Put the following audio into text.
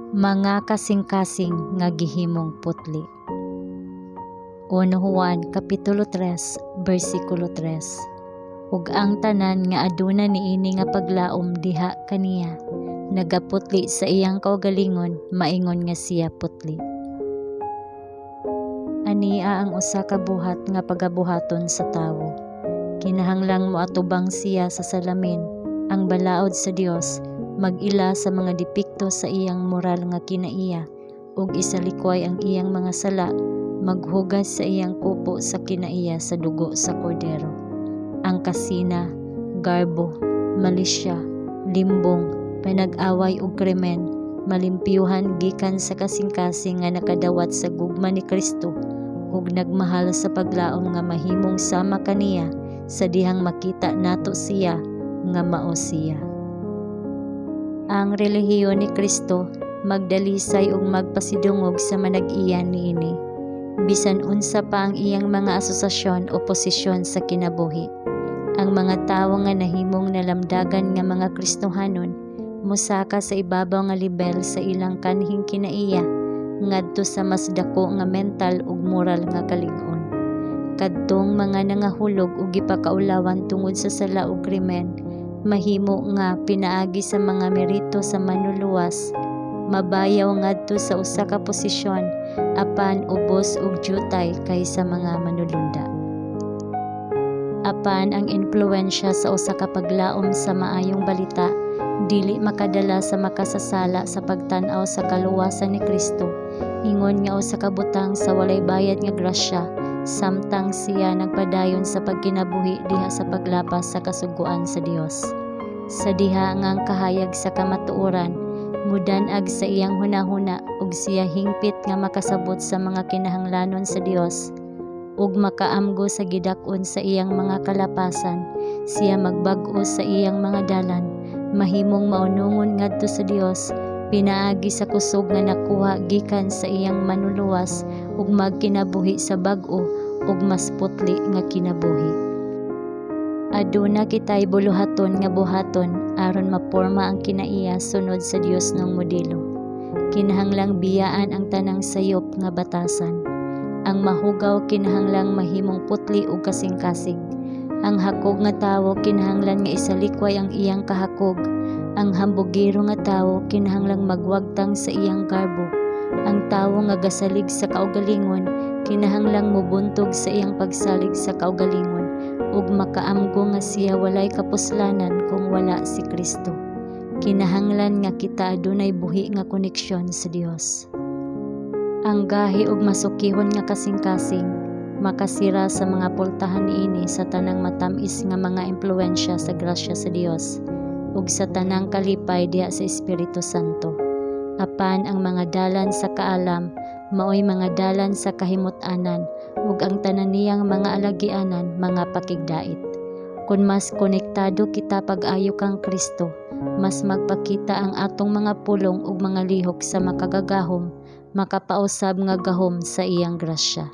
Mga kasing-kasing nga gihimong putli. 1 Juan Kapitulo 3, versikulo 3. Ug ang tanan nga aduna niini nga paglaom diha kaniya, nagaputli sa iyang kaugalingon, maingon nga siya putli. Ania ang usa ka buhat nga pagabuhaton sa tawo. Kinahanglang moatubang siya sa salamin, ang balaod sa Dios, mag-ila sa mga depekto sa iyang moral nga kinaiya, ug isalikway ang iyang mga sala, maghugas sa iyang kupo sa kinaiya sa dugo sa kordero. Ang kasina, garbo, malisya, limbong, panag-away ug krimen, malimpyuhan gikan sa kasing-kasing nga nakadawat sa gugma ni Kristo, ug nagmahal sa paglaom nga mahimong sama kaniya sa dihang makita nato siya nga mao siya. Ang relihiyon ni Kristo magdalisay ug magpasidungog sa manag-iyan niini, bisan unsa pa ang iyang mga asosasyon o posisyon sa kinabuhi. Ang mga tawo nga nahimong nalamdagan nga mga Kristohanon mosaka sa ibabaw nga lebel sa ilang kanhing kinaiya ngadto sa mas dako nga mental ug moral nga kalig-on. Kadtong mga nangahulog ug gipakaulawan tungod sa sala ug krimen, mahimo nga pinaagi sa mga merito sa manluluwas, mabayaw ngadto sa usa ka posisyon apan ubos ug jutay kaysa mga manulunda. Apan ang impluwensya sa usa ka paglaom sa maayong balita dili makadala sa makasasala sa pagtan-aw sa kaluwasan ni Kristo, ingon nga usa ka butang sa walay bayad nga grasya, samtang siya nagpadayon sa pagkinabuhi diha sa paglapas sa kasugoan sa Dios. Sa diha nga ang kahayag sa kamatuoran mudan-ag sa iyang hunahuna ug siya hingpit nga makasabot sa mga kinahanglanon sa Dios ug makaamgo sa gidak-on sa iyang mga kalapasan, siya magbag-o sa iyang mga dalan, mahimong maunungon ngadto sa Dios, pinaagi sa kusog nga nakuha gikan sa iyang manluluwas ug magkinabuhi sa bag-o ug mas putli nga kinabuhi. Aduna kitay buluhaton nga buhaton aron maporma ang kinaiya sunod sa Dios ng modelo. Kinahanglang biyaan ang tanang sayop nga batasan. Ang mahugaw kinahanglang mahimong putli ug kasing-kasing. Ang hakog nga tawo kinahanglan nga isalikway ang iyang kahakog. Ang hambugiro nga tawo kinahanglang magwagtang sa iyang garbo. Ang tawo nga gasalig sa kaugalingon kinahanglang mobuntog sa iyang pagsalig sa kaugalingon ug makaamgo nga siya walay kapuslanan kung wala si Kristo. Kinahanglan nga kita adunay buhi nga koneksyon sa Dios. Ang gahi ug masukihon nga kasing-kasing makasira sa mga pultahan niini sa tanang matamis nga mga impluwensya sa grasya sa Dios ug sa tanang kalipay diha sa Espiritu Santo. Apan ang mga dalan sa kaalam maoy mga dalan sa kahimut-anan ug ang tanan niyang mga alagianan mga pakigdait. Kung mas konektado kita pag-ayo kang Kristo, mas magpakita ang atong mga pulong ug mga lihok sa makagagahom, makapausab nga gahom sa iyang grasya.